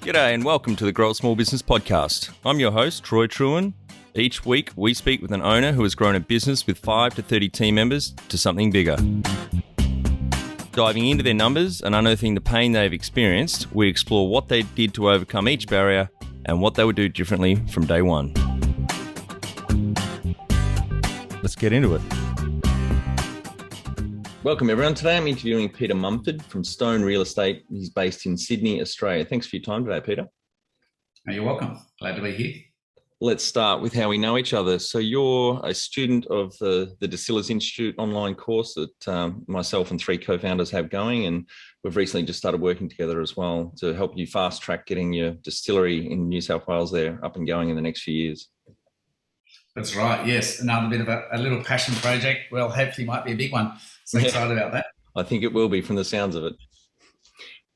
G'day and welcome to the Grow a Small Business Podcast. I'm your host, Troy Truen. Each week, we speak with an owner who has grown a business with 5 to 30 team members to something bigger. Diving into their numbers and unearthing the pain they've experienced, we explore what they did to overcome each barrier and what they would do differently from day one. Let's get into it. Welcome everyone. Today I'm interviewing Peter Mumford from Stone Real Estate. He's based in Sydney, Australia. Thanks for your time today, Peter. You're welcome. Glad to be here. Let's start with how we know each other. So you're a student of the Distillers Institute online course that myself and 3 co-founders have going, and we've recently just started working together as well to help you fast track getting your distillery in New South Wales there up and going in the next few years. That's right. Yes, another bit of a little passion project. Well, hopefully might be a big one. So excited about that. I think it will be from the sounds of it.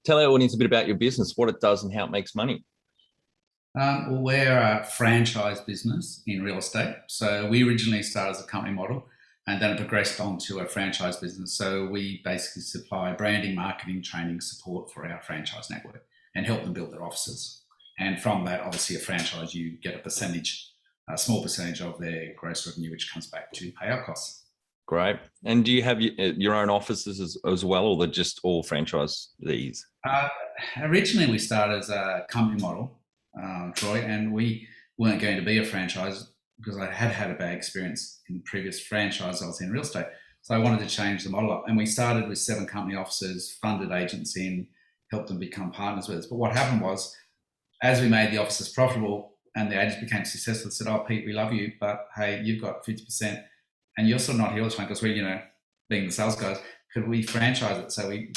Tell our audience a bit about your business, what it does and how it makes money. Well, we're a franchise business in real estate. So we originally started as a company model and then it progressed on to a franchise business. So we basically supply branding, marketing, training, support for our franchise network and help them build their offices. And from that, obviously a franchise, you get a small percentage of their gross revenue, which comes back to pay our costs. Great. And do you have your own offices as well, or they're just all franchisees? Originally, we started as a company model, Troy, and we weren't going to be a franchise because I had a bad experience in the previous franchise I was in real estate. So I wanted to change the model up. And we started with 7 company offices, funded agents in, helped them become partners with us. But what happened was, as we made the offices profitable and the agents became successful, they said, "Oh, Pete, we love you, but hey, you've got 50%. And you're sort of not here all the time because we're, being the sales guys, could we franchise it?" So we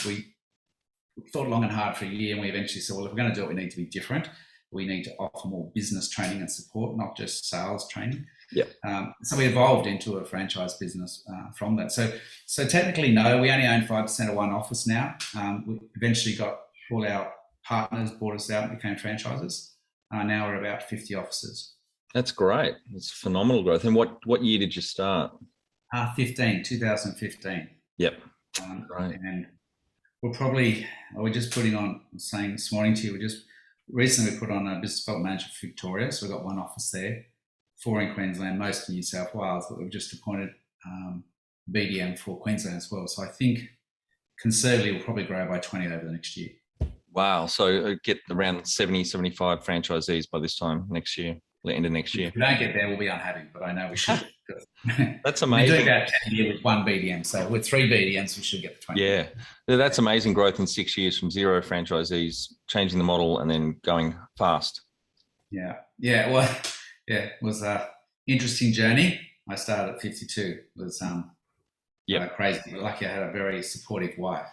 thought long and hard for a year, and we eventually said, well, if we're going to do it, we need to be different. We need to offer more business training and support, not just sales training. Yeah. So we evolved into a franchise business from that. So technically, no, we only own 5% of one office now. We eventually got all our partners, bought us out and became franchises. Now we're about 50 offices. That's great. It's phenomenal growth. And what year did you start? 2015. Yep. Right. And we're just putting on, I was saying this morning to you, recently we put on a business development manager for Victoria. So we've got 1 office there, 4 in Queensland, most in New South Wales, but we've just appointed BDM for Queensland as well. So I think conservatively we'll probably grow by 20 over the next year. Wow. So get around 70, 75 franchisees by this time next year. Into next year. If we don't get there, we'll be unhappy, but I know we should. That's amazing. We do about 10 a year with 1 BDM, so with 3 BDMs, we should get to 20. Yeah, that's amazing growth in 6 years from 0 franchisees, changing the model and then going fast. Yeah. Well, it was an interesting journey. I started at 52. It was crazy. But lucky I had a very supportive wife.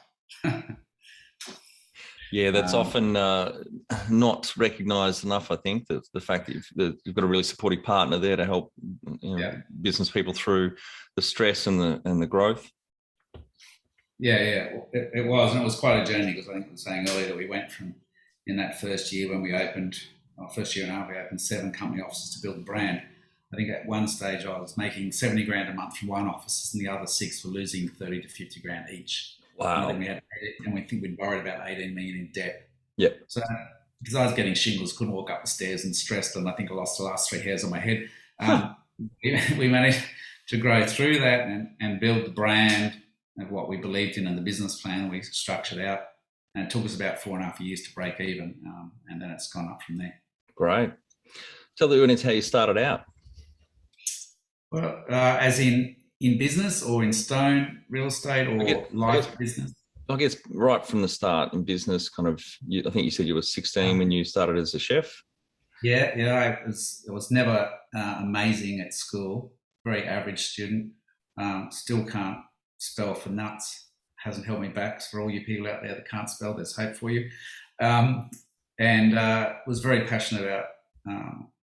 Yeah, that's often not recognised enough. I think that the fact that you've got a really supportive partner there to help business people through the stress and the growth. Yeah, it was, and it was quite a journey because I think I was saying earlier that we went from in that first year when we opened, first year and a half, we opened 7 company offices to build the brand. I think at one stage I was making 70 grand a month from one office, and the other 6 were losing 30 to 50 grand each. Wow. And we think we'd borrowed about 18 million in debt. Yep. So because I was getting shingles, couldn't walk up the stairs and stressed, and I think I lost the last 3 hairs on my head. We managed to grow through that and build the brand of what we believed in and the business plan we structured out. And it took us about 4.5 years to break even. And then it's gone up from there. Great. Tell the audience how you started out. Well, as in business or in Stone Real Estate or life business? I guess right from the start in business, I think you said you were 16 when you started as a chef. Yeah. I was never amazing at school, very average student. Still can't spell for nuts. Hasn't held me back. So for all you people out there that can't spell, there's hope for you. And was very passionate about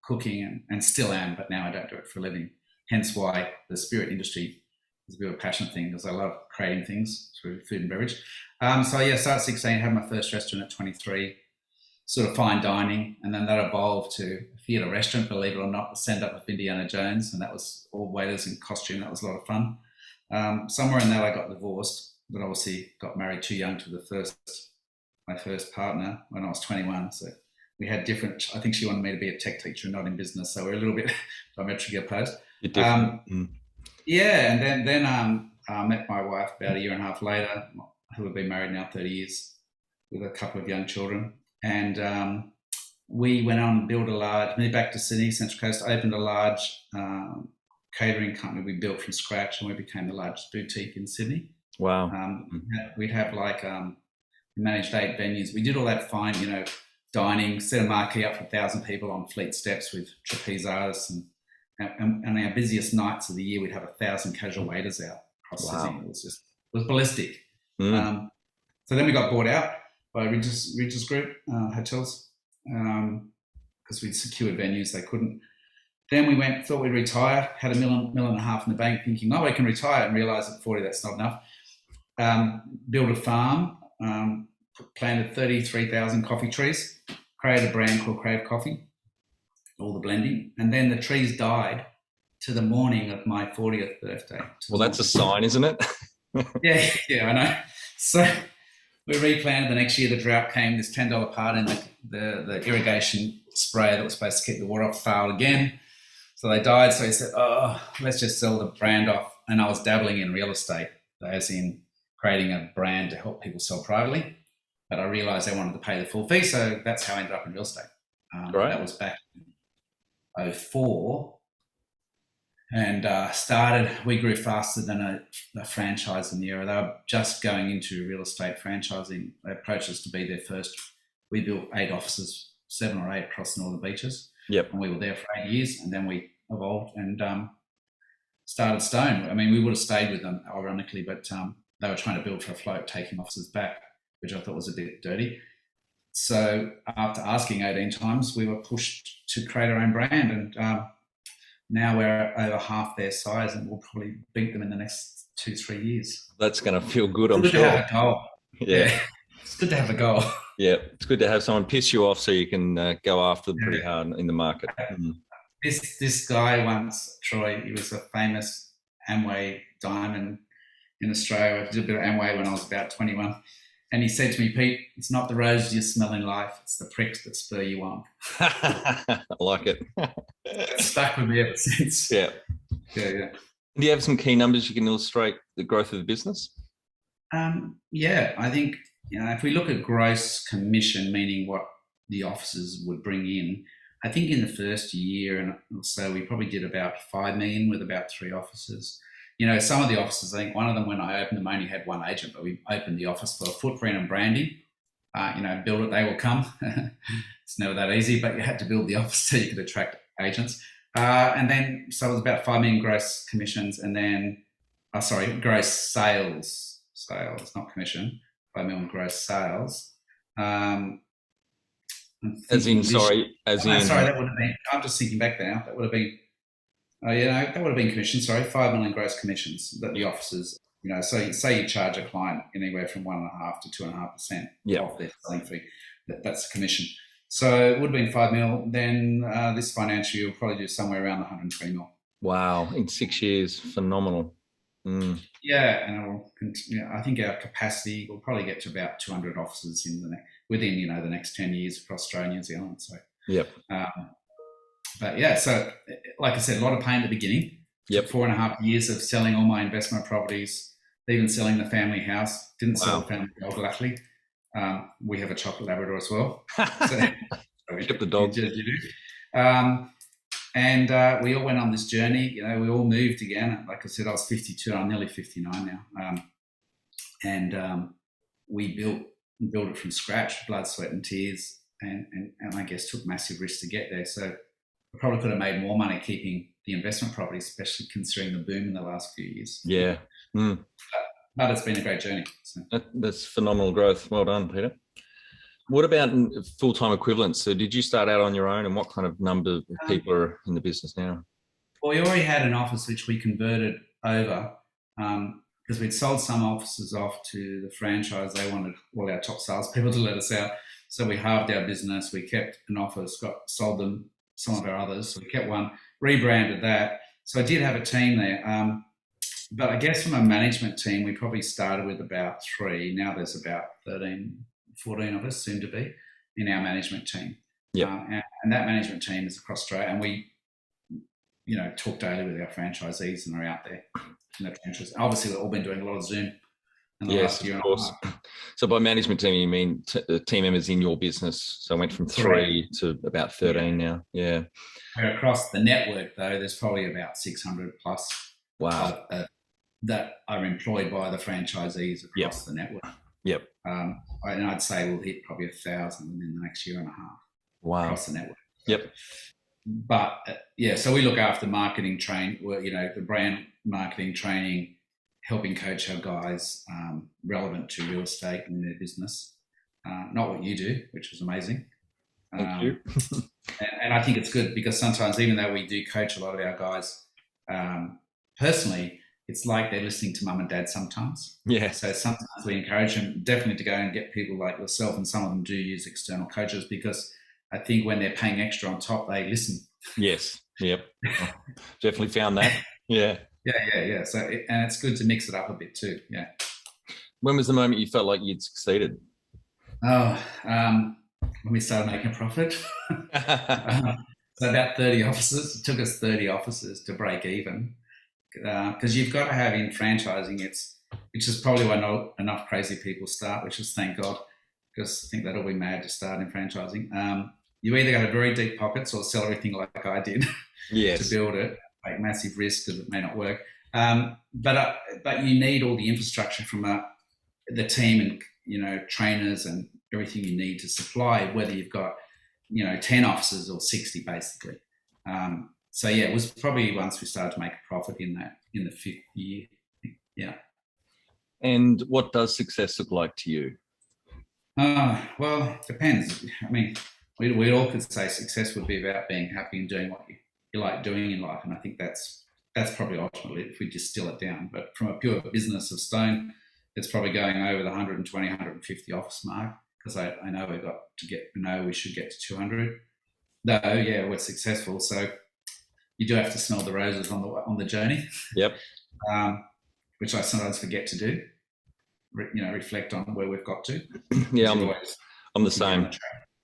cooking and still am, but now I don't do it for a living. Hence why the spirit industry is a bit of a passionate thing, because I love creating things through food and beverage. Started at 16, had my first restaurant at 23, sort of fine dining, and then that evolved to a theatre restaurant, believe it or not, the send-up of Indiana Jones, and that was all waiters in costume. That was a lot of fun. Somewhere in that I got divorced, but obviously got married too young to my first partner when I was 21, so we had different. I think she wanted me to be a tech teacher, not in business, so we're a little bit diametrically opposed. You're different. Yeah, and then I met my wife about a year and a half later, who have been married now 30 years, with a couple of young children, and we went on and moved back to Sydney, Central Coast, opened a large catering company we built from scratch, and we became the largest boutique in Sydney. Wow. We'd have we managed 8 venues. We did all that fine, dining, set a marquee up for 1,000 people on Fleet Steps with trapeze artists, and our busiest nights of the year, we'd have 1,000 casual waiters out across Sydney. It was ballistic. So then we got bought out by Regis Group Hotels because we'd secured venues they couldn't. Then we thought we'd retire, had $1.5 million in the bank, thinking, I can retire, and realised at 40 that's not enough. Built a farm, planted 33,000 coffee trees, created a brand called Crave Coffee, all the blending, and then the trees died to the morning of my 40th birthday. Well, that's a sign, isn't it? yeah, I know. So we replanted the next year. The drought came, this $10 part in the irrigation sprayer that was supposed to keep the water off failed again. So they died. So he said, let's just sell the brand off. And I was dabbling in real estate, as in creating a brand to help people sell privately. But I realised they wanted to pay the full fee. So that's how I ended up in real estate. Right. That was back in 2004. And we grew faster than a franchise in the era. They were just going into real estate franchising. They approached us to be their first. We built 8 offices, 7 or 8 across the northern beaches. Yep. And we were there for 8 years, and then we evolved and started Stone. I mean, we would have stayed with them, ironically, but they were trying to build for a float, taking offices back, which I thought was a bit dirty. So after asking 18 times, we were pushed to create our own brand, and now we're over half their size, and we'll probably beat them in the next 2-3 years. That's going to feel good, I'm sure. It's good to have a goal. Yeah. It's good to have a goal. Yeah, it's good to have someone piss you off so you can go after them pretty hard in the market. This guy once, Troy, he was a famous Amway diamond in Australia. I did a bit of Amway when I was about 21. And he said to me, Pete, it's not the roses you smell in life, it's the pricks that spur you on. I like it. It's stuck with me ever since. Yeah. Do you have some key numbers you can illustrate the growth of the business? Yeah, I think, if we look at gross commission, meaning what the offices would bring in, I think in the first year and so we probably did about 5 million with about 3 offices. Some of the offices, I think one of them when I opened them only had 1 agent, but we opened the office for footprint and branding. Build it, they will come. It's never that easy, but you had to build the office so you could attract agents. And then, so it was about 5 million gross commissions and then, gross sales, not commission, 5 million gross sales. Sorry, that would have been, I'm just thinking back now, that would have been, that would have been commission, 5 million gross commissions that the offices, so say you charge a client anywhere from 1.5% to 2.5% of their selling fee, that's the commission. So it would have been 5 mil. Then this financial year, we'll probably do somewhere around 120 mil. Wow, in 6 years, phenomenal. Yeah, and I think our capacity will probably get to about 200 offices within the next 10 years across Australia and New Zealand. So yep. But yeah, so like I said, a lot of pain at the beginning. Yep. 4.5 years of selling all my investment properties, even selling the family house. Didn't sell the family dog, luckily. We have a chocolate Labrador as well. So ship the dog. You do. And we all went on this journey. We all moved again. Like I said, I was 52. I'm nearly 59 now. And we built it from scratch, blood, sweat, and tears. And I guess took massive risks to get there. So I probably could have made more money keeping the investment property, especially considering the boom in the last few years. Yeah. But it's been a great journey. So. That's phenomenal growth. Well done, Peter. What about full-time equivalents? So did you start out on your own, and what kind of number of people are in the business now? Well, we already had an office which we converted over because we'd sold some offices off to the franchise. They wanted all our top salespeople to let us out. So we halved our business. We kept an office, sold them some of our others. So we kept one, rebranded that. So I did have a team there. But I guess from a management team, we probably started with about 3. Now there's about 13, 14 of us, soon to be, in our management team. Yep. And that management team is across Australia, and we, talk daily with our franchisees and are out there in the trenches. Obviously, we've all been doing a lot of Zoom in the Yes, last year of and a course. half. So by management team, you mean team members in your business? So I went from 3 to about 13 now. Yeah. Across the network, though, there's probably about 600 plus Wow. that are employed by the franchisees across the network. Yep. And I'd say we'll hit probably 1,000 in the next year and a half. Wow. Across the network. Yep. But so we look after marketing the brand marketing training, helping coach our guys relevant to real estate and their business. Not what you do, which is amazing. Thank you. and I think it's good because sometimes, even though we do coach a lot of our guys personally, it's like they're listening to mum and dad sometimes. Yeah. So sometimes we encourage them definitely to go and get people like yourself, and some of them do use external coaches because I think when they're paying extra on top, they listen. Yes. Yep. Definitely found that. Yeah. Yeah. So, and it's good to mix it up a bit too. Yeah. When was the moment you felt like you'd succeeded? When we started making a profit. So about 30 offices. It took us 30 offices to break even. Because you've got to have in franchising, which is probably why not enough crazy people start, which is thank God, because I think that'll be mad to start in franchising. You either got to very deep pockets or sell everything like I did Yes. to build it, take massive risk because it may not work. But you need all the infrastructure from the team and trainers and everything you need to supply, whether you've got 10 offices or 60 basically. So yeah, it was probably once we started to make a profit in the 5th year. Yeah. And what does success look like to you? Well, it depends. I mean, we all could say success would be about being happy and doing what you like doing in life, and I think that's probably ultimately if we distill it down. But from a pure business of stone, it's probably going over the 120, 150 office mark because I know we should get to 200. Though, yeah, we're successful, so you do have to smell the roses on the journey. Yep. Which I sometimes forget to do. Reflect on where we've got to. Yeah, I'm the same.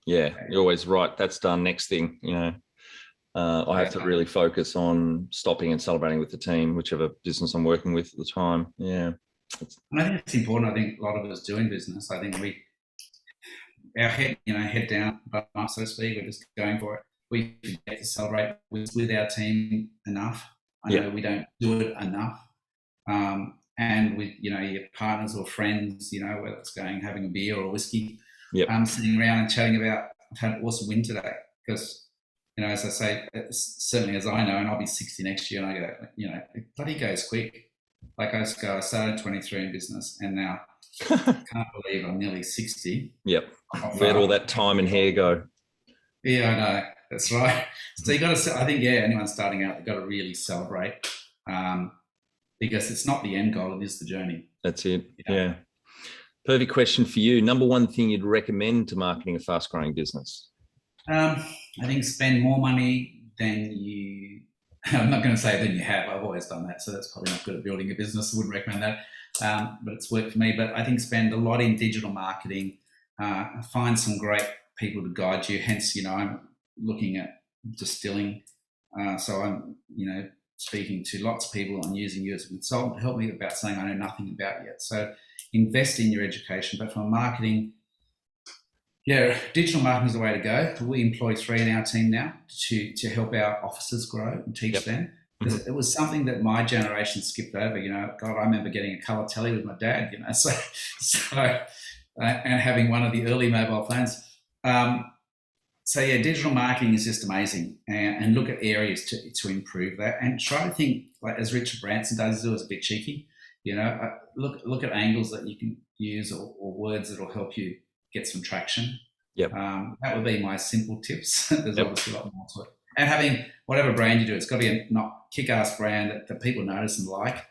Yeah, you're always right. That's done. Next thing, I have to really focus on stopping and celebrating with the team, whichever business I'm working with at the time. Yeah. And I think it's important. I think a lot of us doing business, I think our head down, but so to speak, we're just going for it. We forget to celebrate with our team enough. I know we don't do it enough. And with, your partners or friends, whether it's having a beer or whiskey, sitting around and chatting about, I've had an awesome win today. Because, as I say, certainly as I know, and I'll be 60 next year, and I go, it bloody goes quick. Like I started at 23 in business, and now I can't believe I'm nearly 60. Yep. Where'd all that time and hair go? Yeah, I know. That's right. So you got to, I think, anyone starting out, they've got to really celebrate. Because it's not the end goal, it is the journey. That's it. Yeah. Perfect question for you. Number one thing you'd recommend to marketing a fast growing business? I think spend more money than you, I'm not going to say than you have. I've always done that. So that's probably not good at building a business. I wouldn't recommend that. But it's worked for me. But I think spend a lot in digital marketing, find some great people to guide you. Hence, I'm looking at distilling. So I'm, speaking to lots of people and using you as a consultant to help me about saying I know nothing about yet. So invest in your education. But from marketing, digital marketing is the way to go. We employ 3 in our team now to help our officers grow and teach them. Because it was something that my generation skipped over. God, I remember getting a colour telly with my dad. So and having one of the early mobile phones. So digital marketing is just amazing, and look at areas to improve that, and try to think like as Richard Branson does. It was a bit cheeky, look at angles that you can use or words that will help you get some traction. Yep. That would be my simple tips. There's obviously a lot more to it, and having whatever brand you do, it's got to be a not kick-ass brand that people notice and like.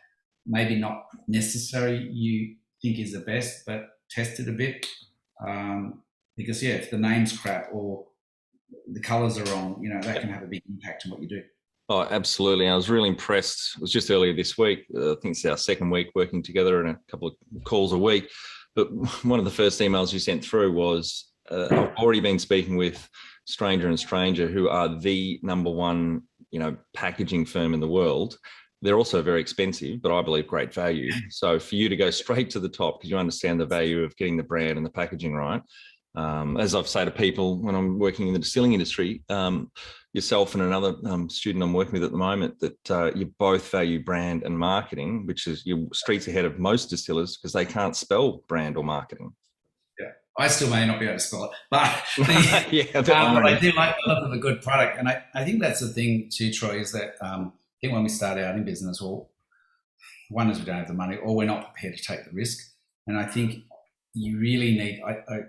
Maybe not necessarily you think is the best, but test it a bit, because if the name's crap or the colours are wrong, that can have a big impact on what you do. Oh, absolutely. I was really impressed. It was just earlier this week. I think it's our second week working together and a couple of calls a week. But one of the first emails you sent through was, I've already been speaking with Stranger and Stranger, who are the number one, packaging firm in the world, they're also very expensive, but I believe great value. So for you to go straight to the top because you understand the value of getting the brand and the packaging right, as I've said to people when I'm working in the distilling industry, yourself and another student I'm working with at the moment, that you both value brand and marketing, which is your streets ahead of most distillers because they can't spell brand or marketing. Yeah, I still may not be able to spell it, but I do like the look of a good product. And I think that's the thing too, Troy, is that I think when we start out in business, well, one is we don't have the money or we're not prepared to take the risk. And I think you really need, I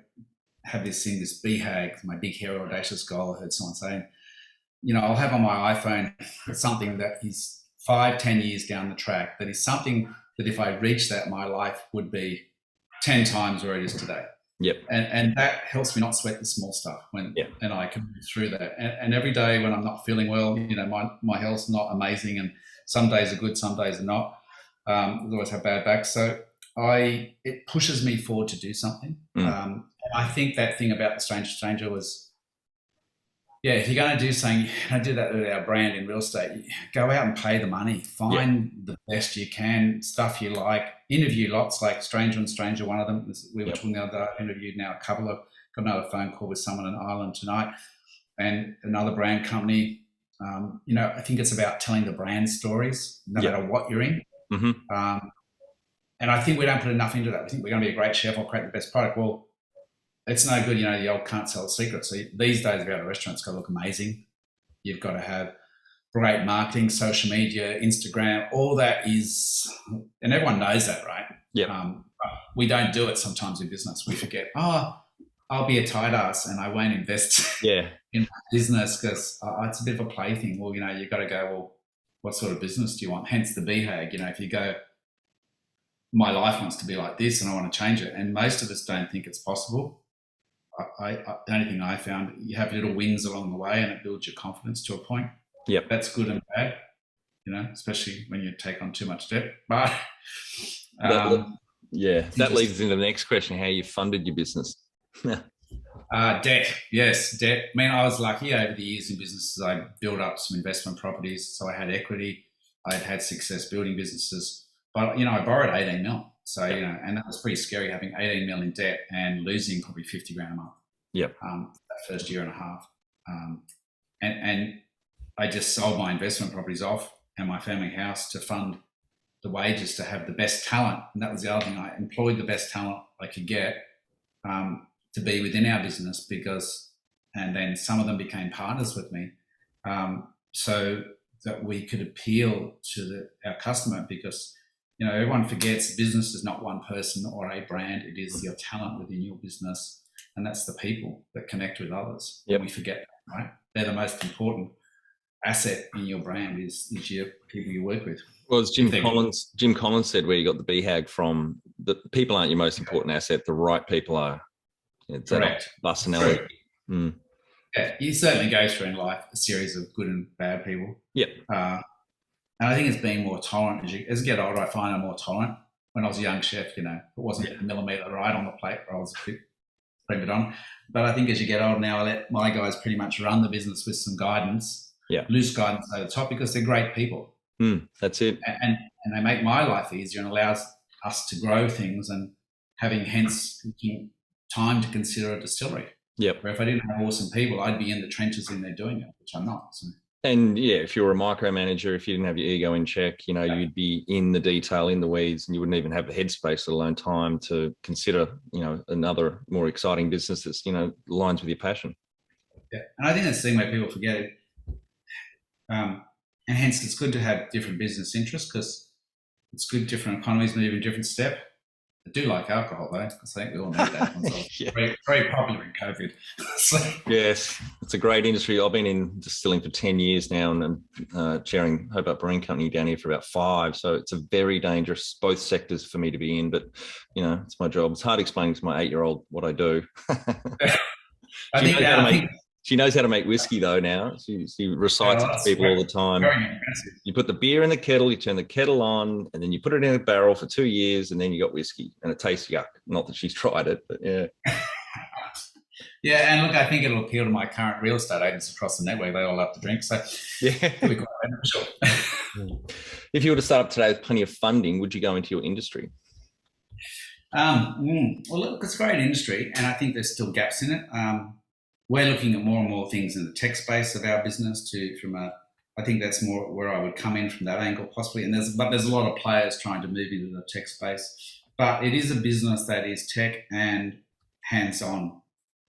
have this thing, this BHAG, my big, hairy, audacious goal. I heard someone saying, I'll have on my iPhone something that is 5-10 years down the track, that is something that if I reach that, my life would be 10 times where it is today. Yep. And that helps me not sweat the small stuff and I can move through that. And every day when I'm not feeling well, my health's not amazing, and some days are good, some days are not. I always have bad back. So it pushes me forward to do something. And I think that thing about the Stranger was, if you're going to do something, I did that with our brand in real estate, go out and pay the money, find the best you can, stuff you like, interview lots, like Stranger and Stranger, one of them, we were talking the other day, I've interviewed now a couple of, got another phone call with someone in Ireland tonight, and another brand company. I think it's about telling the brand stories, no matter what you're in. Mm-hmm. And I think we don't put enough into that. We think we're going to be a great chef or create the best product. Well, it's no good, the old can't sell a secret. So these days, if you're at a restaurant, it's got to look amazing. You've got to have great marketing, social media, Instagram, all that is, and everyone knows that, right? Yeah. We don't do it sometimes in business. We forget, I'll be a tight ass and I won't invest in my business because it's a bit of a plaything. Well, you've got to go, well, what sort of business do you want? Hence the BHAG. If you go, my life wants to be like this and I want to change it. And most of us don't think it's possible. The only thing I found, you have little wins along the way and it builds your confidence to a point. Yep. That's good and bad, especially when you take on too much debt. But that leads into the next question, how you funded your business. Debt. Yes, debt. I mean, I was lucky over the years in businesses. I built up some investment properties, so I had equity. I'd had success building businesses. But, I borrowed 18 mil. So, and that was pretty scary, having 18 mil in debt and losing probably 50 grand a month. Yep. That first year and a half. And I just sold my investment properties off and my family house to fund the wages to have the best talent. And that was the other thing. I employed the best talent I could get to be within our business and then some of them became partners with me so that we could appeal to our customer because, everyone forgets business is not one person or a brand. It is your talent within your business. And that's the people that connect with others. Yep. We forget that, right? They're the most important asset in your brand is your people you work with. Well, as Jim Collins said, where you got the BHAG from, the people aren't your most important asset. The right people are. It's correct. Bussinelli. Yeah, you certainly go through in life a series of good and bad people. Yep. And I think it's being more tolerant. As you get older, I find I'm more tolerant. When I was a young chef, it wasn't a millimetre right on the plate where I was a bit bring it on. But I think as you get older now, I let my guys pretty much run the business with some guidance, loose guidance over the top because they're great people. That's it. And they make my life easier and allows us to grow things and having time to consider a distillery. Yep. Where if I didn't have awesome people, I'd be in the trenches in there doing it, which I'm not. So. And if you were a micromanager, if you didn't have your ego in check, you'd be in the detail, in the weeds, and you wouldn't even have the headspace, let alone time to consider, another more exciting business that's, aligns with your passion. Yeah. And I think that's the thing where people forget it. And hence it's good to have different business interests because it's good different economies move in different step. I do like alcohol though, because I think we all know that. Very, very popular in COVID. Yes, it's a great industry. I've been in distilling for 10 years now and chairing Hobart Brewing Company down here for about 5. So it's a very dangerous, both sectors for me to be in, but it's my job. It's hard explaining to my 8-year-old what I do. She knows how to make whiskey though now. She recites it to people all the time. You put the beer in the kettle, you turn the kettle on, and then you put it in a barrel for 2 years, and then you got whiskey, and it tastes yuck. Not that she's tried it, but yeah. Yeah, and look, I think it'll appeal to my current real estate agents across the network. They all love to drink, so Yeah. it'll be quite beneficial. If you were to start up today with plenty of funding, would you go into your industry? Well, look, it's a great industry, and I think there's still gaps in it. We're looking at more and more things in the tech space of our business. I think that's more where I would come in from that angle, possibly. And there's a lot of players trying to move into the tech space, but it is a business that is tech and hands-on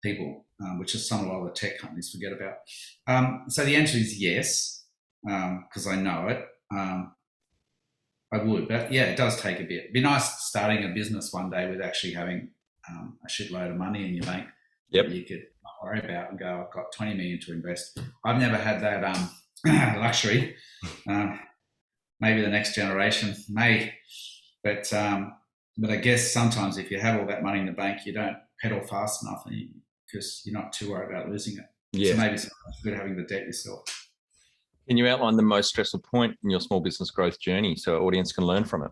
people, which is a lot of the tech companies forget about. So the answer is yes, because I know it. I would, but yeah, it does take a bit. It'd be nice starting a business one day with actually having a shitload of money in your bank Yep. that you could not worry about and go, I've got 20 million to invest. I've never had that luxury. Maybe the next generation may, but I guess sometimes if you have all that money in the bank, you don't pedal fast enough because you're not too worried about losing it. Yeah. So maybe sometimes it's good having the debt yourself. Can you outline the most stressful point in your small business growth journey so our audience can learn from it?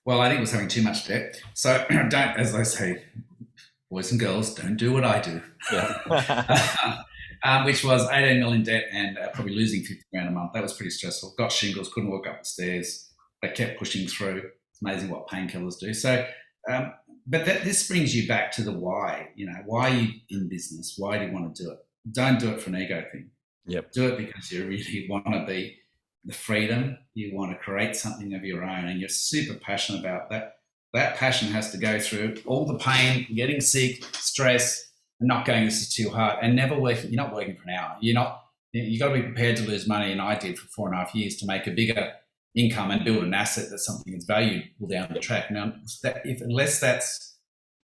Well, I think it was having too much debt. So don't, as I say, boys and girls, don't do what I do. Yeah. Which was 18 million debt and probably losing 50 grand a month. That was pretty stressful. Got shingles, couldn't walk up the stairs, but kept pushing through. It's amazing what painkillers do. So, but this brings you back to the why. Why are you in business? Why do you want to do it? Don't do it for an ego thing. Yep. Do it because you really want to be the freedom. You want to create something of your own, and you're super passionate about that. That passion has to go through all the pain, getting sick, stress, and not going, this is too hard, and never working. You're not working for an hour. You got to be prepared to lose money, and I did for 4.5 years to make a bigger income and build an asset that's something that's valuable down the track. Now,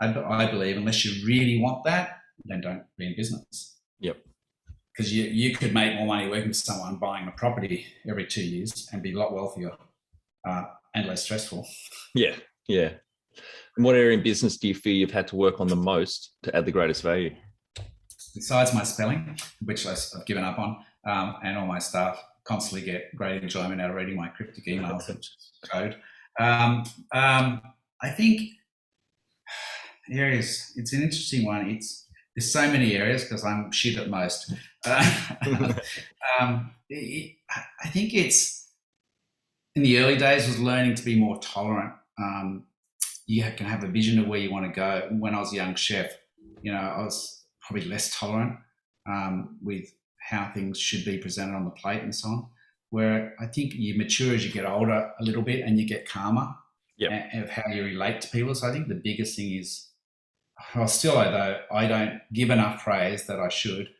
I believe, unless you really want that, then don't be in business. Yep. Because you could make more money working with someone buying a property every 2 years and be a lot wealthier and less stressful. Yeah, yeah. And what area in business do you feel you've had to work on the most to add the greatest value? Besides my spelling, which I've given up on, and all my staff constantly get great enjoyment out of reading my cryptic emails, which is code. I think areas, it's an interesting one. There's so many areas because I'm shit at most. I think it's in the early days was learning to be more tolerant. You can have a vision of where you want to go. When I was a young chef, I was probably less tolerant with how things should be presented on the plate and so on. Where I think you mature as you get older a little bit and you get calmer of how you relate to people. So I think the biggest thing is, although I don't give enough praise that I should.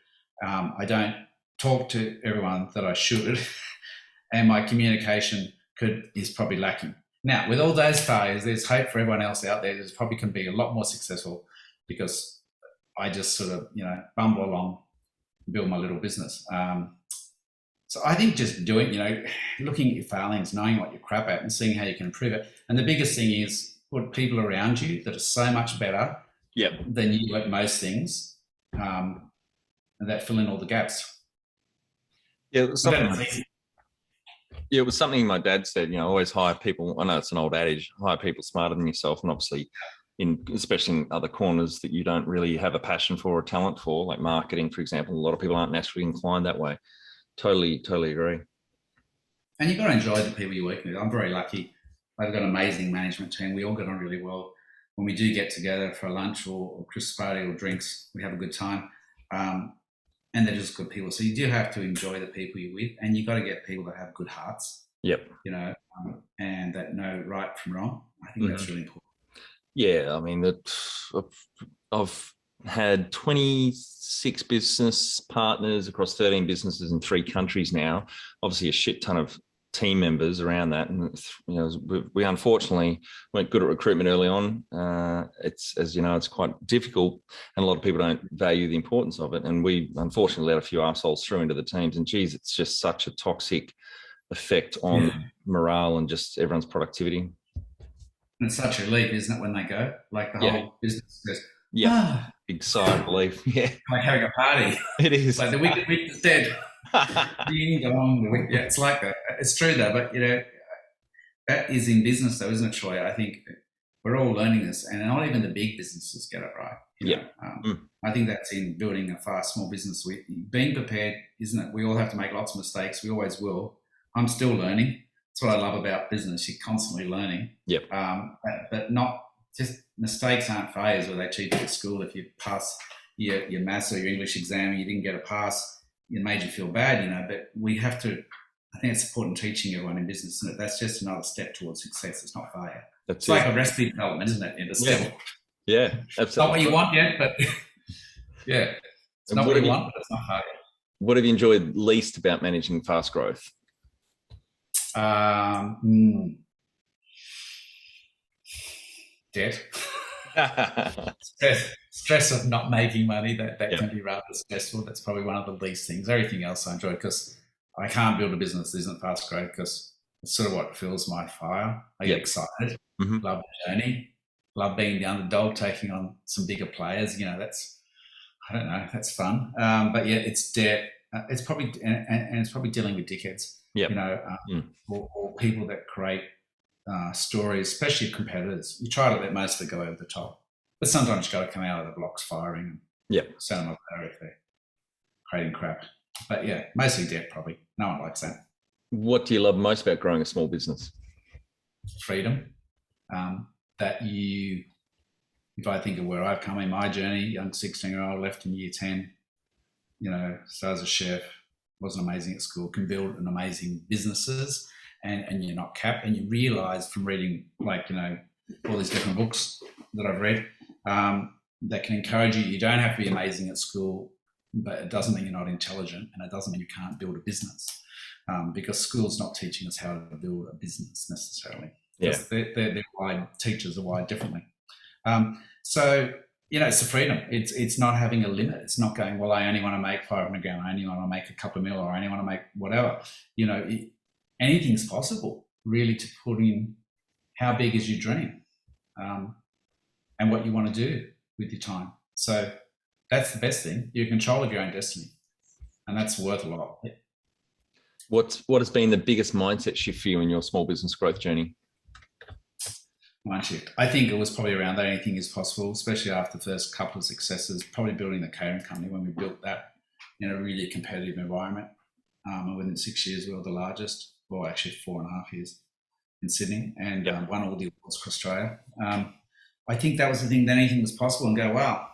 I don't talk to everyone that I should, and my communication is probably lacking. Now, with all those failures, there's hope for everyone else out there. There's probably can be a lot more successful because I just sort of, bumble along, build my little business. So I think just doing, looking at your failings, knowing what you're crap at and seeing how you can improve it. And the biggest thing is put people around you that are so much better than you at most things, and that fill in all the gaps. Yeah, it was something my dad said, always hire people. I know it's an old adage, hire people smarter than yourself. And obviously, especially in other corners that you don't really have a passion for or talent for, like marketing, for example, a lot of people aren't naturally inclined that way. Totally agree. And you've got to enjoy the people you're working with. I'm very lucky. I've got an amazing management team. We all get on really well. When we do get together for a lunch or Christmas party or drinks, we have a good time. And they're just good people. So you do have to enjoy the people you're with, and you've got to get people that have good hearts. Yep. And that know right from wrong. I think that's really important. Yeah, I mean, I've had 26 business partners across 13 businesses in 3 countries now. Obviously, a shit ton of team members around that, and we unfortunately weren't good at recruitment early on. It's, as you know, it's quite difficult, and a lot of people don't value the importance of it. And we unfortunately let a few assholes through into the teams, and geez, it's just such a toxic effect on morale and just everyone's productivity. And it's such a relief, isn't it, when they go? Like the whole business goes, big sigh of relief. Yeah, like having a party. It is. Like the week is dead. It's like that. It's true though, but that is in business though, isn't it, Troy? I think we're all learning this, and not even the big businesses get it right. You know, I think that's in building a fast small business. Being prepared, isn't it? We all have to make lots of mistakes. We always will. I'm still learning. That's what I love about business. You're constantly learning. Yep. But not just mistakes aren't failures where they teach you at school. If you pass your maths or your English exam and you didn't get a pass, it made you feel bad, you know. But we have to. I think it's important teaching everyone in business, isn't it? That's just another step towards success. It's not failure. It's like a recipe development, isn't it? Yeah, absolutely. It's not what you want yet, but yeah, it's not what you want, but it's not failure. What have you enjoyed least about managing fast growth? Debt. Stress of not making money, that can be rather stressful. That's probably one of the least things. Everything else I enjoy, because I can't build a business that isn't fast growth, because it's sort of what fuels my fire. I get excited, love the journey, love being the underdog, taking on some bigger players. You know, that's fun. But yeah, it's debt. It's probably and it's probably dealing with dickheads. You know, or people that create stories, especially competitors. You try to let most of it go over the top, but sometimes you got to come out of the blocks firing and sound like that if they're creating crap. But yeah, mostly debt probably. No one likes that. What do you love most about growing a small business? Freedom. That if I think of where I've come in my journey, young 16-year-old, left in year 10, you know, started as a chef, wasn't amazing at school, can build an amazing businesses, and you're not capped. And you realise from reading, like, you know, all these different books that I've read that can encourage you. You don't have to be amazing at school, but it doesn't mean you're not intelligent, and it doesn't mean you can't build a business, because school's not teaching us how to build a business necessarily. Yeah, they're wired, teachers are wired differently. So, you know, it's the freedom. It's not having a limit. It's not going, well, I only want to make 500 grand, I only want to make a couple of mil, or I only want to make whatever. You know, anything's possible, really, to put in how big is your dream, and what you want to do with your time. So that's the best thing. You're in control of your own destiny, and that's worth a lot. What has been the biggest mindset shift for you in your small business growth journey? Mind shift. I think it was probably around that anything is possible, especially after the first couple of successes, probably building the catering company when we built that in a really competitive environment. And within 6 years, we were the largest, well, actually 4.5 years in Sydney, and won all the awards for Australia. I think that was the thing, that anything was possible, and go, wow,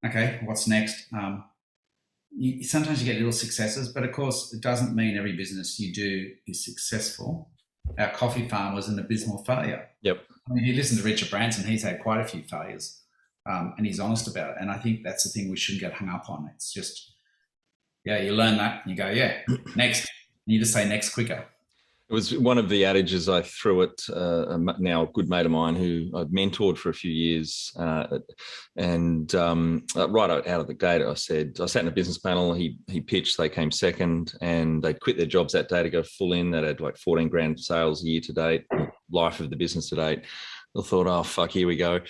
okay, what's next? Sometimes you get little successes, but of course, it doesn't mean every business you do is successful. Our coffee farm was an abysmal failure. Yep. I mean, you listen to Richard Branson, he's had quite a few failures, and he's honest about it. And I think that's the thing we shouldn't get hung up on. It's just, you learn that and you go, next. And you just say next quicker. It was one of the adages I threw at now a good mate of mine who I'd mentored for a few years. And right out of the gate, I said, I sat in a business panel, he pitched, they came second, and they'd quit their jobs that day to go full in. They'd had like 14 grand sales a year to date, life of the business to date. I thought, oh, fuck, here we go.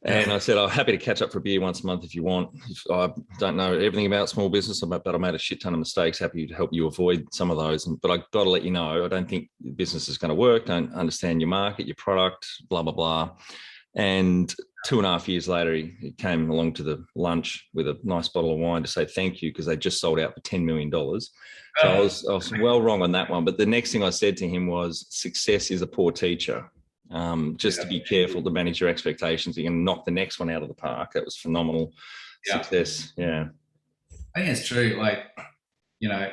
And I said, I'm happy to catch up for a beer once a month if you want. If I don't know everything about small business, but I made a shit ton of mistakes. Happy to help you avoid some of those. But I got to let you know, I don't think business is going to work. Don't understand your market, your product, blah, blah, blah. And 2.5 years later, he came along to the lunch with a nice bottle of wine to say thank you, because they just sold out for $10 million. So I was well wrong on that one. But the next thing I said to him was, success is a poor teacher. To be careful to manage your expectations. You're going to knock the next one out of the park. That was phenomenal success. Yeah. I think it's true. Like, you know,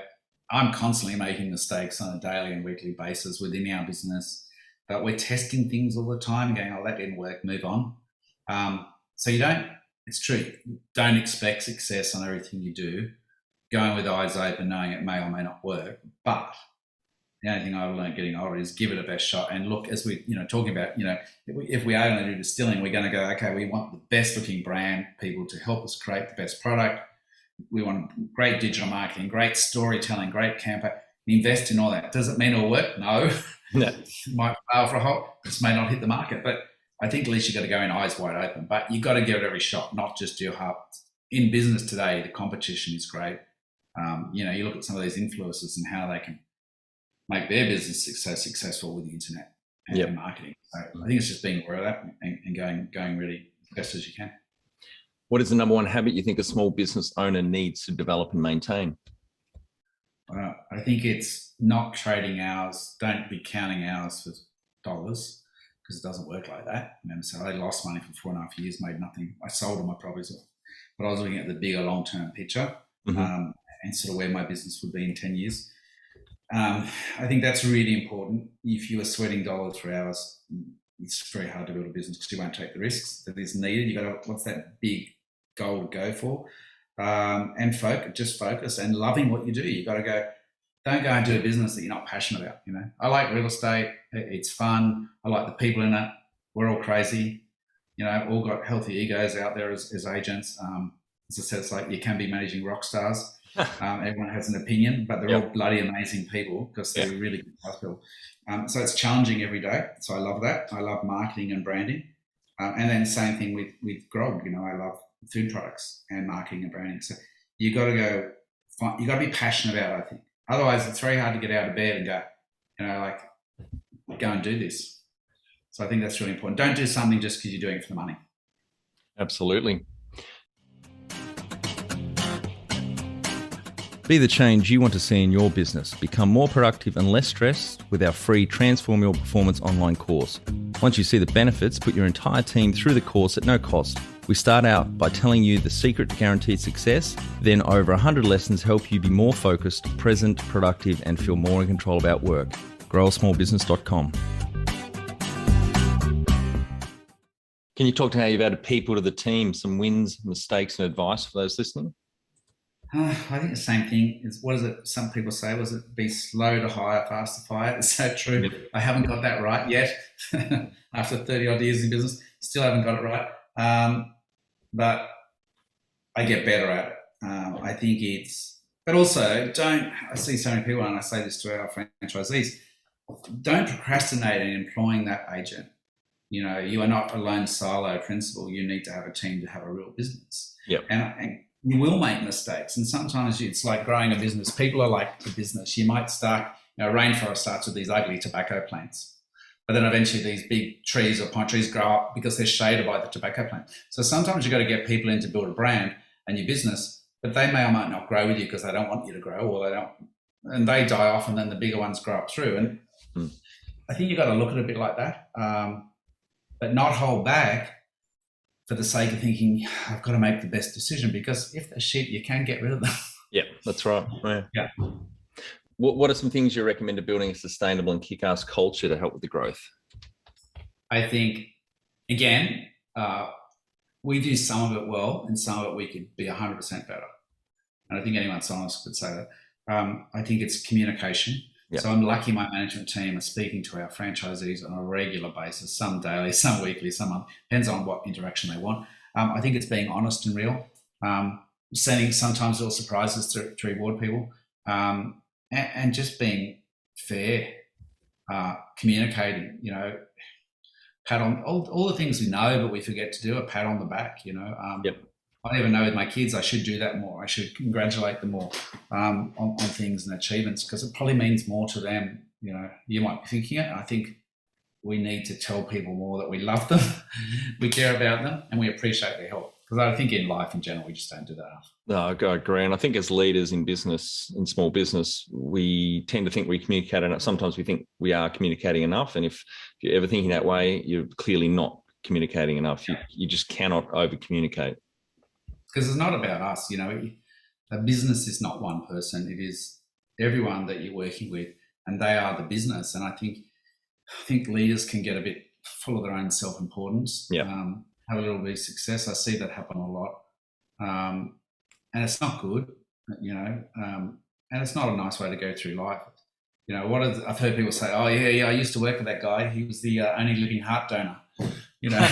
I'm constantly making mistakes on a daily and weekly basis within our business, but we're testing things all the time and going, oh, that didn't work, move on. So it's true. Don't expect success on everything you do. Going with eyes open, knowing it may or may not work, but the only thing I've learned getting older is give it a best shot. And look, as we, talking about, if we are going to do distilling, we're going to go, okay, we want the best looking brand people to help us create the best product. We want great digital marketing, great storytelling, great campaign. Invest in all that. Does it mean it'll work? No. It might fail for a whole. This may not hit the market, but I think at least you've got to go in eyes wide open. But you've got to give it every shot, not just your heart. In business today, the competition is great. You look at some of these influencers and how they can make their business so successful with the internet and marketing. So I think it's just being aware of that and going really as best as you can. What is the number one habit you think a small business owner needs to develop and maintain? I think it's not trading hours. Don't be counting hours for dollars, because it doesn't work like that. So I lost money for 4.5 years, made nothing. I sold all my properties, but I was looking at the bigger long-term picture, and sort of where my business would be in 10 years. I think that's really important. If you are sweating dollars for hours, it's very hard to build a business because you won't take the risks that is needed. You got to, what's that big goal to go for? And focus and loving what you do. You got to go. Don't go and do a business that you're not passionate about. I like real estate. It's fun. I like the people in it. We're all crazy. All got healthy egos out there as agents. As I said, it's like you can be managing rock stars. Everyone has an opinion, but they're all bloody amazing people because they're really good people. So it's challenging every day. So I love that. I love marketing and branding. And then same thing with grog. I love food products and marketing and branding. So you got to go. You got to be passionate about it, I think. Otherwise, it's very hard to get out of bed and go, go and do this. So I think that's really important. Don't do something just because you're doing it for the money. Absolutely. Be the change you want to see in your business. Become more productive and less stressed with our free Transform Your Performance online course. Once you see the benefits, put your entire team through the course at no cost. We start out by telling you the secret to guaranteed success. Then over 100 lessons help you be more focused, present, productive, and feel more in control about work. growasmallbusiness.com. Can you talk to how you've added people to the team, some wins, mistakes, and advice for those listening? I think the same thing is, what is it? Some people say, was it be slow to hire, fast to fire? It's so true. Yep. I haven't got that right yet. After 30 odd years in business, still haven't got it right. But I get better at it. I think but also I see so many people, and I say this to our franchisees, don't procrastinate in employing that agent. You are not a lone silo principal. You need to have a team to have a real business. Yep. And you will make mistakes. And sometimes it's like growing a business. People are like the business. You might start, rainforest starts with these ugly tobacco plants. But then eventually these big trees or pine trees grow up because they're shaded by the tobacco plant. So sometimes you've got to get people in to build a brand and your business, but they may or might not grow with you because they don't want you to grow, or and they die off, and then the bigger ones grow up through. And I think you've got to look at it a bit like that, but not hold back for the sake of thinking, I've got to make the best decision, because if they're shit, you can get rid of them. Yeah, that's right. Yeah. What are some things you recommend to building a sustainable and kick-ass culture to help with the growth? I think, again, we do some of it well, and some of it we could be 100% better. And I think anyone honest could say that. I think it's communication. Yep. So I'm lucky my management team are speaking to our franchisees on a regular basis, some daily, some weekly, some month, depends on what interaction they want. I think it's being honest and real, sending sometimes little surprises to reward people, and just being fair, communicating, pat on all the things we know but we forget to do, a pat on the back, Yep. I even know with my kids I should do that more. I should congratulate them more on things and achievements, because it probably means more to them. You might be thinking it. I think we need to tell people more that we love them, we care about them, and we appreciate their help. Because I think in life in general, we just don't do that enough. No, I agree. And I think as leaders in business, in small business, we tend to think we communicate enough. Sometimes we think we are communicating enough. And if you're ever thinking that way, you're clearly not communicating enough. You just cannot over communicate. Because it's not about us, a business is not one person. It is everyone that you're working with, and they are the business. And I think leaders can get a bit full of their own self-importance, have a little bit of success. I see that happen a lot. And it's not good, and it's not a nice way to go through life. I've heard people say, oh, yeah, I used to work with that guy. He was the only living heart donor. That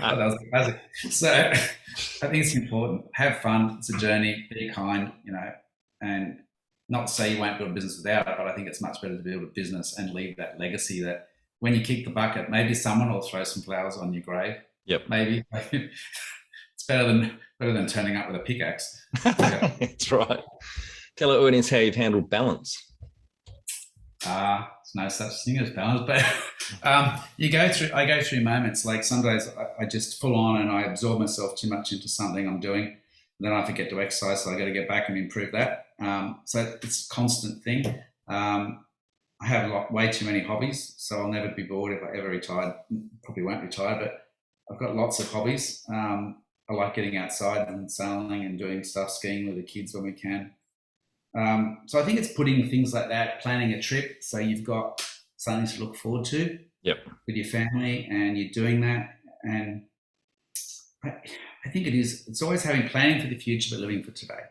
was the classic. So I think it's important. Have fun. It's a journey. Be kind, and not to say you won't build a business without it, but I think it's much better to build a business and leave that legacy that when you kick the bucket, maybe someone will throw some flowers on your grave. Yep. Maybe it's better than turning up with a pickaxe. That's right. Tell our audience how you've handled balance. There's no such thing as balance, but I go through moments like some days I just full on and I absorb myself too much into something I'm doing. And then I forget to exercise, so I got to get back and improve that. So it's a constant thing. I have way too many hobbies, so I'll never be bored if I ever retired. Probably won't retire, but I've got lots of hobbies. I like getting outside and sailing and doing stuff, skiing with the kids when we can. So I think it's putting things like that, planning a trip so you've got something to look forward to Yep. with your family and you're doing that. And I think it's always having planning for the future but living for today.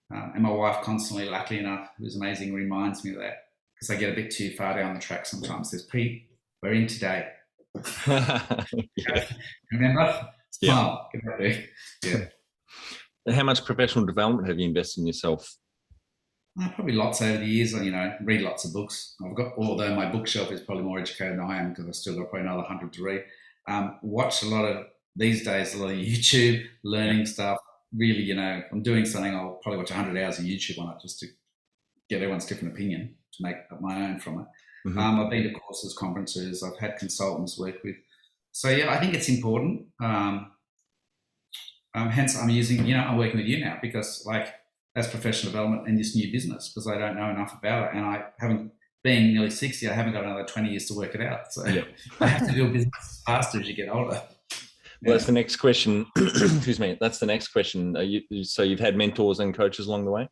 And my wife constantly, luckily enough, who's amazing, reminds me of that because I get a bit too far down the track sometimes. Says, Pete, we're in today. Remember? Smile. Yeah. Get out there. Yeah. And how much professional development have you invested in yourself? Probably lots over the years. Read lots of books. Although my bookshelf is probably more educated than I am because I've still got probably another 100 to read. Watch these days, a lot of YouTube, learning stuff. Really, I'm doing something, I'll probably watch 100 hours of YouTube on it just to get everyone's different opinion to make up my own from it. Mm-hmm. I've been to courses, conferences, I've had consultants work with. So, yeah, I think it's important. Hence, I'm working with you now because, that's professional development in this new business because I don't know enough about it. And I haven't, being nearly 60, I haven't got another 20 years to work it out. So I have to build business faster as you get older. Well, that's the next question. Excuse me. That's the next question. So you've had mentors and coaches along the way?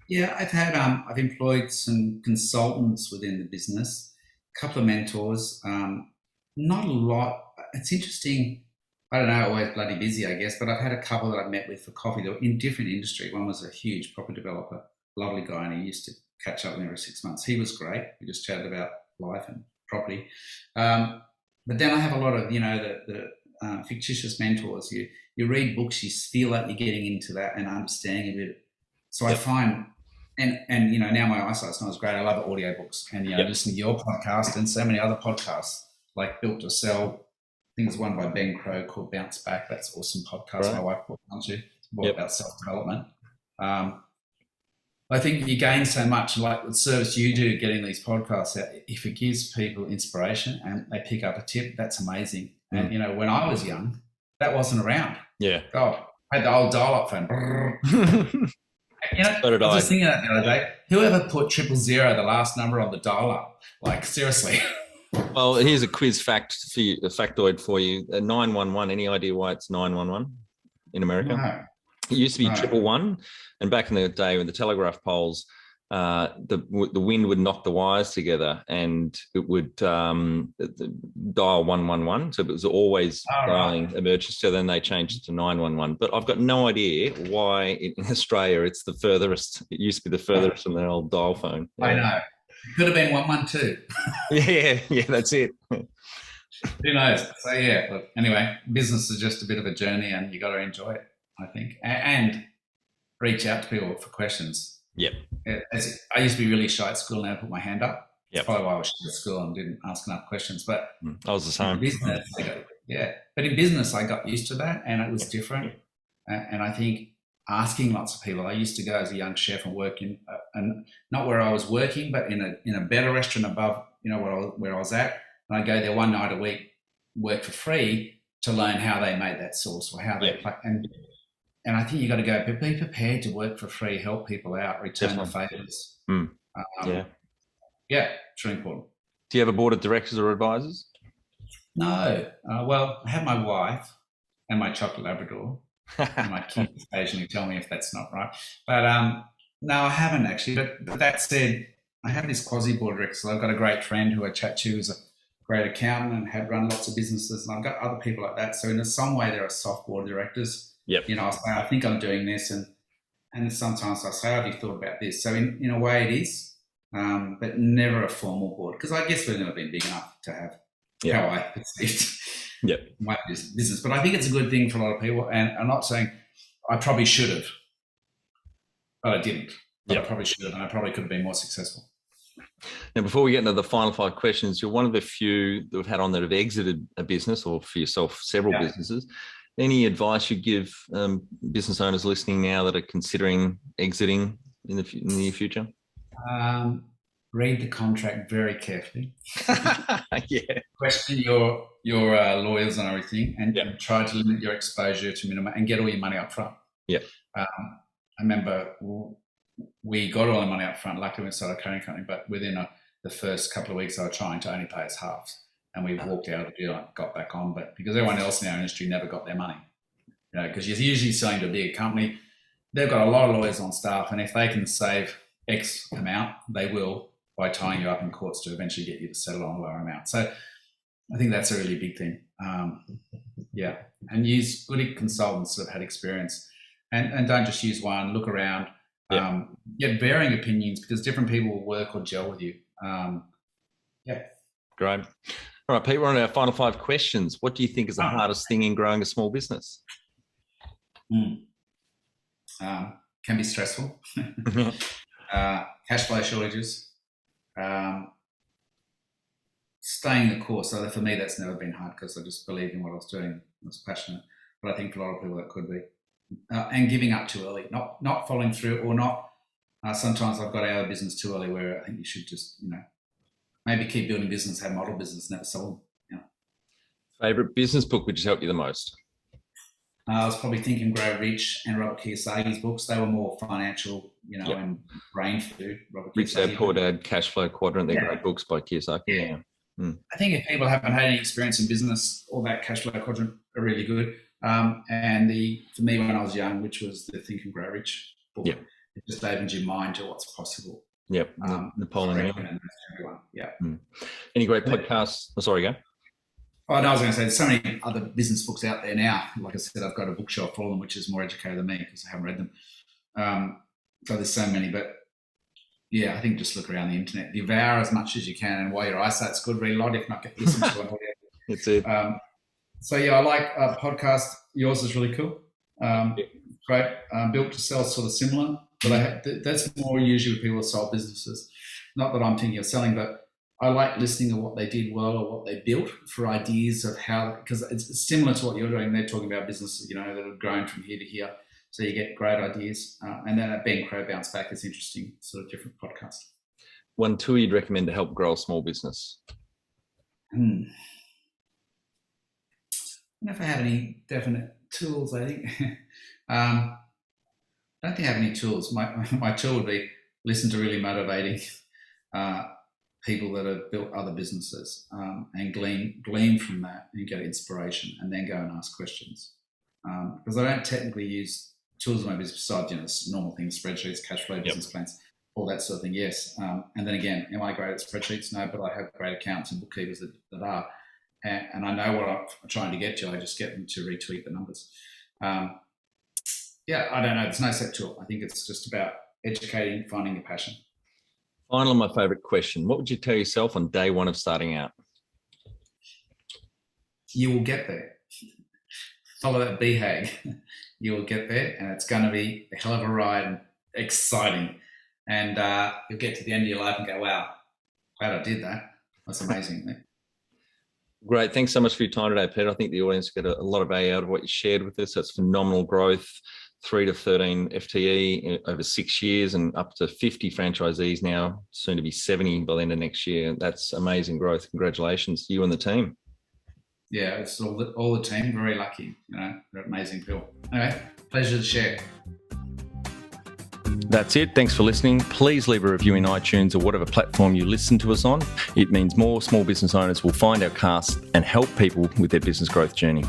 Yeah, I've employed some consultants within the business, a couple of mentors, not a lot. It's interesting. I don't know, always bloody busy, I guess, but I've had a couple that I've met with for coffee that were in different industry. One was a huge property developer, lovely guy, and he used to catch up with me every 6 months. He was great. We just chatted about life and property. But then I have a lot of, the fictitious mentors. You read books, you feel like you're getting into that and understanding a bit. So I find, and now my eyesight's not as great. I love audiobooks and listening to your podcast and so many other podcasts like Built to Sell. I think there's one by Ben Crow called Bounce Back. That's an awesome podcast. Right. My wife brought it onto. It's more about self-development. I think you gain so much, like the service you do getting these podcasts out. If it gives people inspiration and they pick up a tip, that's amazing. And, when I was young, that wasn't around. Yeah. Oh, I had the old dial-up phone. So did I. Was just thinking that the other day. Whoever put 000, the last number on the dial-up? Like, seriously. Well, here's a quiz fact for you, a factoid for you. 911, any idea why it's 911 in America? No. It used to be 111, and back in the day when the telegraph poles, the wind would knock the wires together and it would dial 111. So it was always dialing emergency. So then they changed it to 911. But I've got no idea why in Australia it's the furthest. It used to be the furthest from the old dial phone. I know. It could have been 112. Yeah, that's it. Who knows? So look, anyway, business is just a bit of a journey and you got to enjoy it, I think. And reach out to people for questions. Yep. I used to be really shy at school and I put my hand up. Yep. That's probably why I was shy at school and didn't ask enough questions. But I was the same. But in business, I got used to that and it was different. And I think asking lots of people. I used to go as a young chef and work in, and not where I was working, but in a better restaurant above, where I was at. And I'd go there one night a week, work for free to learn how they made that sauce or how they play. And I think you got to go, but be prepared to work for free, help people out, return the favours. It's really important. Do you have a board of directors or advisors? No. Well, I have my wife and my chocolate Labrador. And my kids occasionally tell me if that's not right. But no, I haven't actually. But that said, I have this quasi-board director. So I've got a great friend who I chat to who's a great accountant and had run lots of businesses. And I've got other people like that. So in some way, there are soft board directors. Yep. I'll say, I think I'm doing this. And sometimes I say, have you thought about this? So in a way it is, but never a formal board. Because I guess we've never been big enough to have how I perceived my business. But I think it's a good thing for a lot of people. And I'm not saying I probably should have, but I didn't. But I probably should have, and I probably could have been more successful. Now, before we get into the final 5 questions, you're one of the few that we've had on that have exited a business, or for yourself, several businesses. Any advice you give business owners listening now that are considering exiting in the near future? read the contract very carefully. Yeah. Question your lawyers and everything, and try to limit your exposure to minimum and get all your money up front. Yeah. I remember we got all the money up front. Luckily, we started a training company, but within the first couple of weeks, they were trying to only pay us half, and we walked out of the deal and got back on. But because everyone else in our industry never got their money, because you're usually selling to a bigger company, they've got a lot of lawyers on staff, and if they can save X amount, they will, by tying you up in courts to eventually get you to settle on a lower amount. So I think that's a really big thing. And use good consultants that have had experience, and don't just use one. Look around. Get varying opinions, because different people will work or gel with you. Great. All right, Pete, we're on our final 5 questions. What do you think is the hardest thing in growing a small business? Can be stressful. Cash flow shortages. Staying the course. So for me, that's never been hard, because I just believed in what I was doing. I was passionate. But I think for a lot of people that could be. And giving up too early, not following through, or not. Sometimes I've got out of business too early, where I think you should just, maybe keep building business, have model business, never sell them. Favorite business book which has helped you the most? I was probably Think and Grow Rich and Robert Kiyosaki's books. They were more financial, and brain food. Rich Dad, Poor Dad, Cash Flow Quadrant. They're great books by Kiyosaki. I think if people haven't had any experience in business, all that Cash Flow Quadrant are really good. And for me, when I was young, which was the Think and Grow Rich book, it just opens your mind to what's possible. Yep. Napoleon Hill. Any great podcasts? Oh, sorry, go. Oh, no, I was going to say, there's so many other business books out there now. Like I said, I've got a bookshelf full of them, which is more educated than me, because I haven't read them. So there's so many, but I think just look around the internet, devour as much as you can, and while your eyesight's good, read a lot. If not, listen to an audio. That's it. I like podcast. Yours is really cool. Great. Built to Sell, sort of similar, but that's more usually with people who sell businesses. Not that I'm thinking of selling, but I like listening to what they did well or what they built, for ideas of how, because it's similar to what you're doing. They're talking about businesses, that have grown from here to here. So you get great ideas. And then at Ben Crow Bounce Back is interesting, sort of different podcast. One tool you'd recommend to help grow a small business? I don't know if I have any definite tools, I think. I don't think I have any tools. My tool would be listen to really motivating people that have built other businesses, and glean from that and get inspiration, and then go and ask questions. Because I don't technically use tools in my business besides, normal things, spreadsheets, cash flow, business plans, all that sort of thing, yes. And then again, am I great at spreadsheets? No, but I have great accountants and bookkeepers that are. And I know what I'm trying to get to. I just get them to retweet the numbers. I don't know. There's no set tool. I think it's just about educating, finding a passion. Finally, my favourite question. What would you tell yourself on day one of starting out? You will get there. Follow that BHAG. You will get there, and it's going to be a hell of a ride and exciting. And you'll get to the end of your life and go, wow, glad I did that. That's amazing. Great. Thanks so much for your time today, Peter. I think the audience got a lot of value out of what you shared with us. That's phenomenal growth, 3 to 13 FTE over 6 years, and up to 50 franchisees now, soon to be 70 by the end of next year. That's amazing growth. Congratulations to you and the team. Yeah, it's all the team. Very lucky. They're amazing people. Anyway, pleasure to share. That's it. Thanks for listening. Please leave a review in iTunes or whatever platform you listen to us on. It means more small business owners will find our cast and help people with their business growth journey.